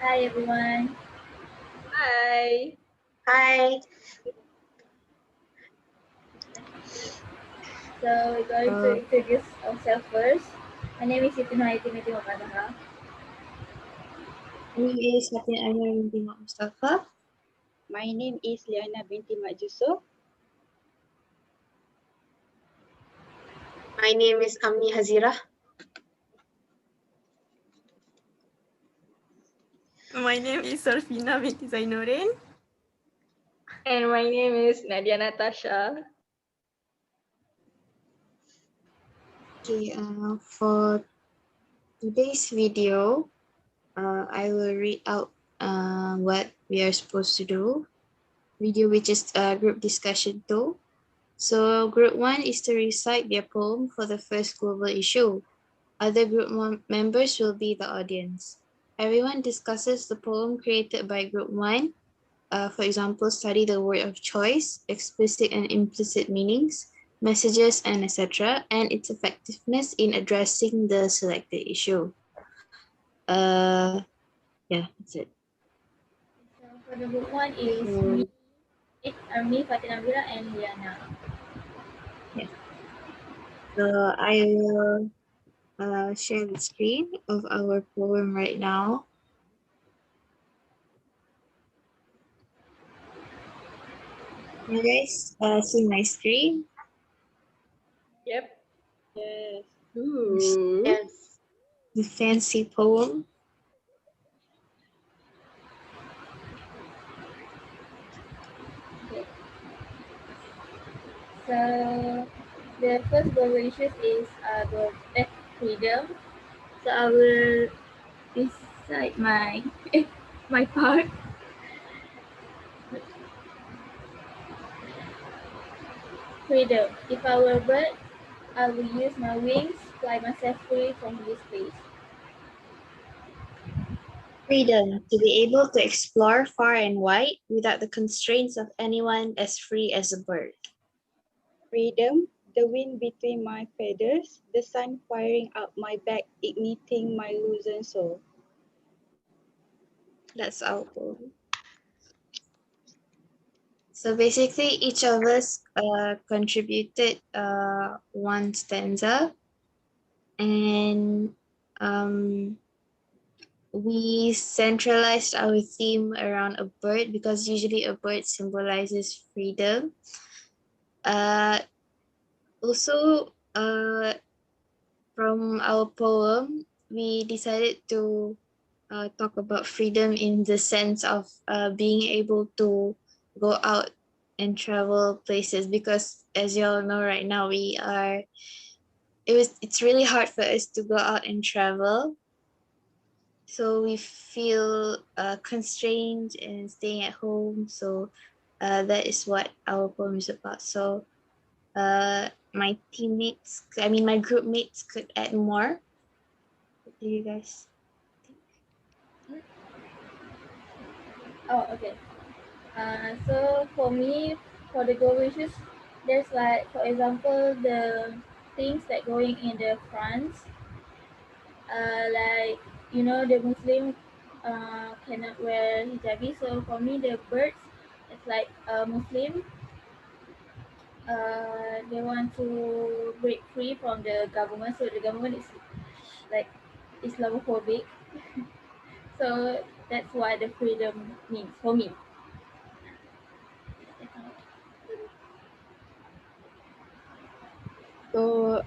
Hi everyone. Hi. Hi. So we're going to introduce ourselves first. My name is Siti Nurhayati. My name is Fatin Amirah Mustafa. My name is Liyana binti Mak Jusuf. My name is Amni Hazirah. My name is Sorfina binti Zainuddin. And my name is Nadia Natasha. Okay, for today's video, I will read out what we are supposed to do. Video which is group discussion 2. So group 1 is to recite their poem for the first global issue. Other group members will be the audience. Everyone discusses the poem created by group 1. For example, study the word of choice, explicit and implicit meanings, messages, and etc., and its effectiveness in addressing the selected issue. Yeah, that's it. So for the group one is me, Amni, Fatin Amirah, and Liyana. Yeah. So I will share the screen of our poem right now. You guys see my screen? Yep. Yes. Ooh. Yes. The fancy poem. Okay. So the first global issues is freedom. So I will recite my my part. Freedom. If I were a bird, I will use my wings, fly myself free from this place. Freedom, to be able to explore far and wide without the constraints of anyone, as free as a bird. Freedom, the wind between my feathers, the sun firing up my back, igniting my loosened soul. That's our poem. So basically, each of us contributed one stanza, and we centralized our theme around a bird because usually a bird symbolizes freedom. Also, from our poem, we decided to talk about freedom in the sense of being able to go out and travel places, because as you all know right now, it's really hard for us to go out and travel, so we feel constrained and staying at home. So that is what our poem is about. So my my group mates could add more. What do you guys think? Oh, okay. So for me, for the goal issues, there's like, for example, the things that going in the France, like the Muslim cannot wear hijabi. So for me, the birds, it's like Muslim. They want to break free from the government. So the government is like Islamophobic. So that's what the freedom means for me. So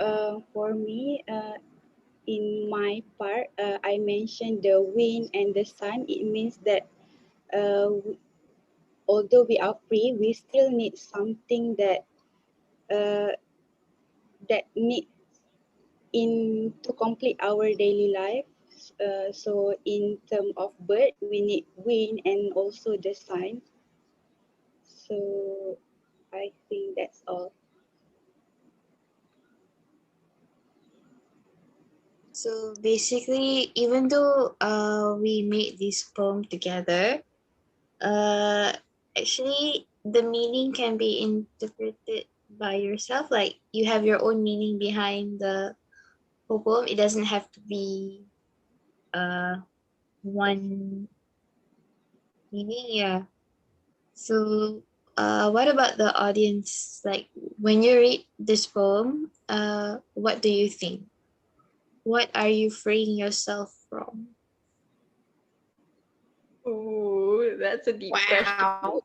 for me, in my part, I mentioned the wind and the sun. It means that although we are free, we still need something uh, that need in to complete our daily life. So in term of bird, we need wind and also the sun. So I think that's all. So basically, even though we made this poem together, uh, actually the meaning can be interpreted by yourself. Like you have your own meaning behind the whole poem. It doesn't have to be one Yeah. So, what about the audience? Like, when you read this poem, what do you think? What are you freeing yourself from? Ooh, that's a deep question. Wow.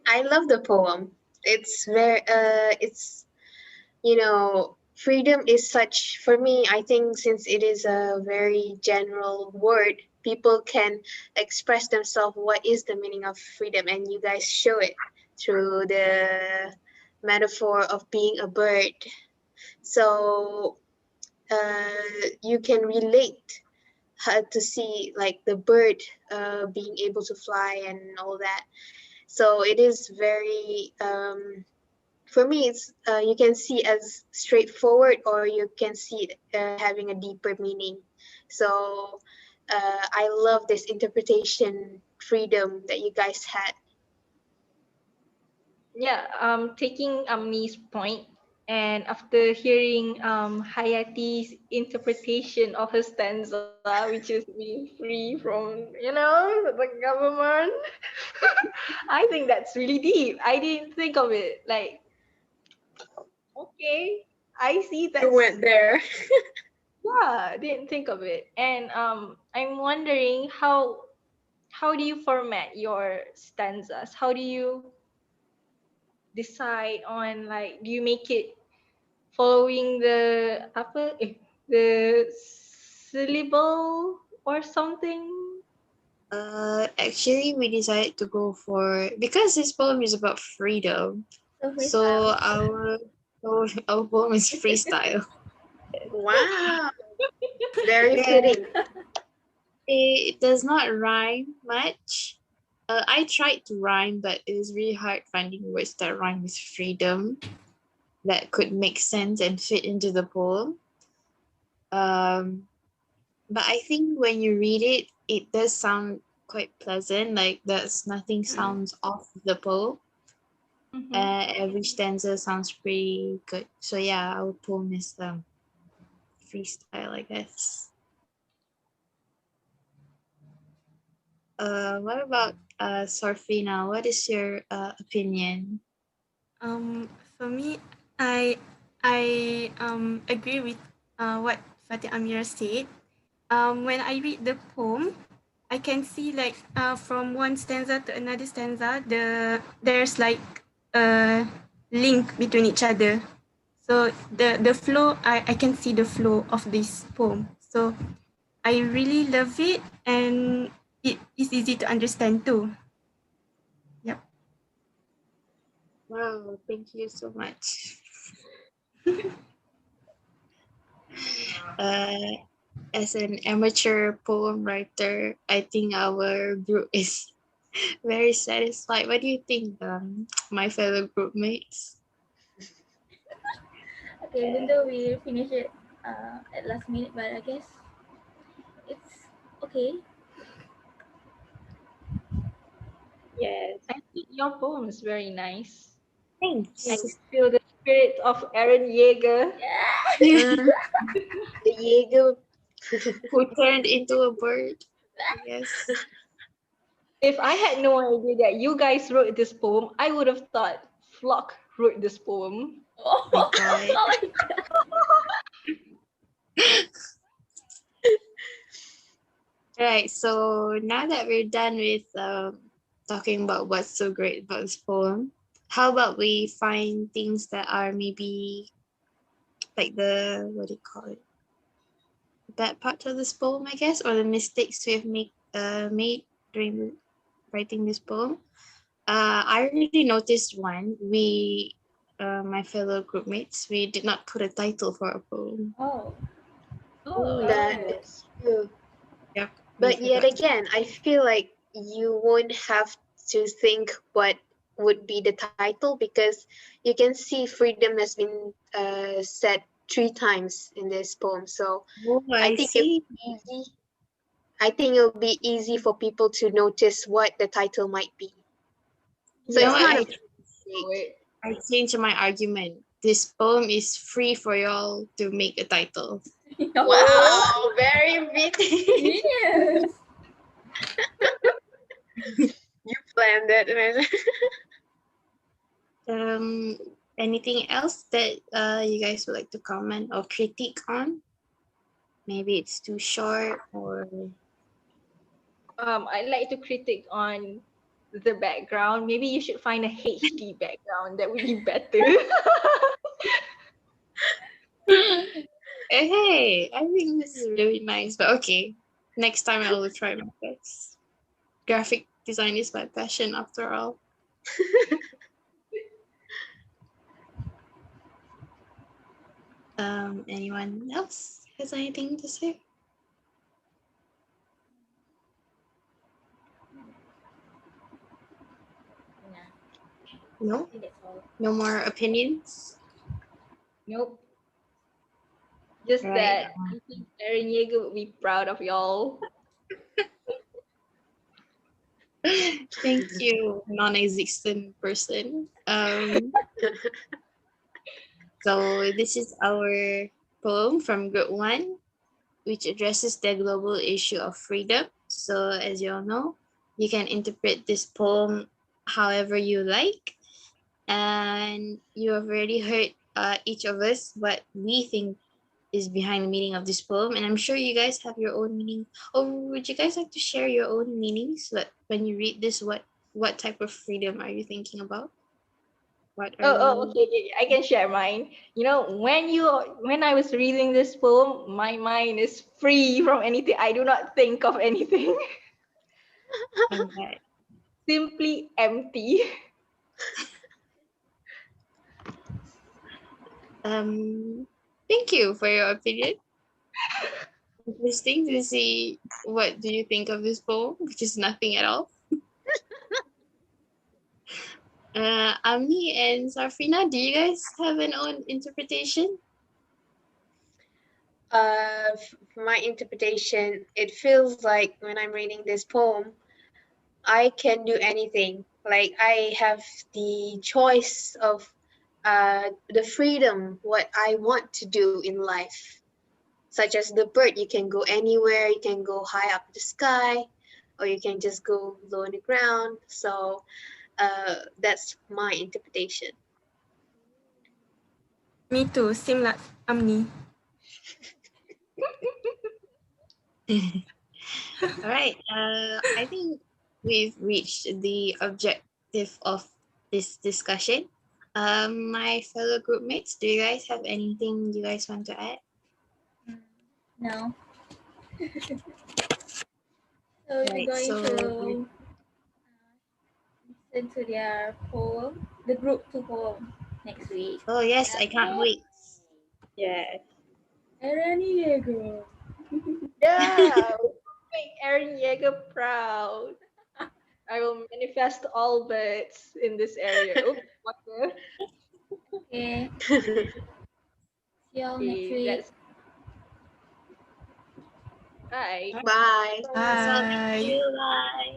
I love the poem. It's very it's freedom is such, for me, I think, since it is a very general word, people can express themselves what is the meaning of freedom, and you guys show it through the metaphor of being a bird. So you can relate how to see like the bird being able to fly and all that. So it is very for me, it's you can see as straightforward, or you can see it having a deeper meaning. So I love this interpretation freedom that you guys had. Yeah, taking Amni's point, and after hearing Hayati's interpretation of her stanza, which is being free from, the government, I think that's really deep. I didn't think of it. Like, okay, I see You that's, went there. yeah, I didn't think of it. And I'm wondering how do you format your stanzas? How do you decide on, like, do you make it following the syllable or something? Actually, we decided to go for, because this poem is about freedom. So So freestyle. our poem is freestyle. Wow, very Yeah, fitting. it does not rhyme much. I tried to rhyme, but it was really hard finding words that rhyme with freedom that could make sense and fit into the poem. Um, but I think when you read it, it does sound quite pleasant. Like there's nothing sounds off the poem. Mm-hmm. Every stanza sounds pretty good. So yeah, our poem is freestyle, I guess. What about Sorfina? What is your opinion? For me, I I agree with what Fatin Amirah said. When I read the poem, I can see like from one stanza to another stanza, there's like a link between each other. So the flow, I can see the flow of this poem. So I really love it, and it is easy to understand too. Yep. Wow, thank you so much. Uh, as an amateur poem writer, I think our group is very satisfied. What do you think, my fellow group mates? Okay, even though we finish it at last minute, but I guess it's okay. Yes. I think your poem is very nice. I Thanks. can feel the spirit of Aaron Yeager. Mm, the Jaeger. Who turned into a bird? Yes. If I had no idea that you guys wrote this poem, I would have thought Flock wrote this poem. Oh my God. Oh my Right. So now that we're done with talking about what's so great about this poem, how about we find things that are maybe like the, what do you call it? Bad part of this poem, I guess, or the mistakes we've made during writing this poem. I already noticed one. My fellow group mates, we did not put a title for our poem. Oh. That Oh. is true. Yep. We But yet forgot to. again, I feel like you won't have to think what would be the title, because you can see freedom has been said 3 times in this poem. So Oh, I I think it'll see. be easy. I think it'll be easy for people to notice what the title might be. So You know it's what? not a I big mistake. I changed my argument. This poem is free for y'all to make a title. Wow. Very witty. Yes. You planned it, man. Anything else that you guys would like to comment or critique on? Maybe it's too short or I like to critique on the background. Maybe you should find a HD background. That would be better. hey, I think this is really nice, but okay. Next time I will try my best. Graphic design is my passion after all. Anyone else has anything to say? No? That's all. No more opinions? Nope. Just Right. that I think Aaron Yeager would be proud of y'all. Thank you, non-existent person. So this is our poem from Group 1, which addresses the global issue of freedom. So as you all know, you can interpret this poem however you like. And you have already heard each of us what we think is behind the meaning of this poem. And I'm sure you guys have your own meaning. Or would you guys like to share your own meanings? That when you read this, what type of freedom are you thinking about? What are you? Okay. I can share mine. You know, when I was reading this poem, my mind is free from anything. I do not think of anything. Okay. Simply empty. Thank you for your opinion. Interesting to see what do you think of this poem, which is nothing at all. Amni and Sorfina, do you guys have an own interpretation? My interpretation, it feels like when I'm reading this poem, I can do anything. Like I have the choice of the freedom, what I want to do in life. Such as the bird, you can go anywhere, you can go high up the sky, or you can just go low on the ground. So that's my interpretation. Me too, same like Amni. All right. I think we've reached the objective of this discussion. My fellow group mates, do you guys have anything you guys want to add? No. So Right, we're going so to listen to their poem, the group 2 poem next week. oh yes, I can't wait. Yes. Aaron Yeager. Yeah, make Aaron Yeager proud. I will manifest all birds in this area. Oops, what the? Okay. See y'all next week. All Bye. right. Bye. So thank Bye. you. Bye.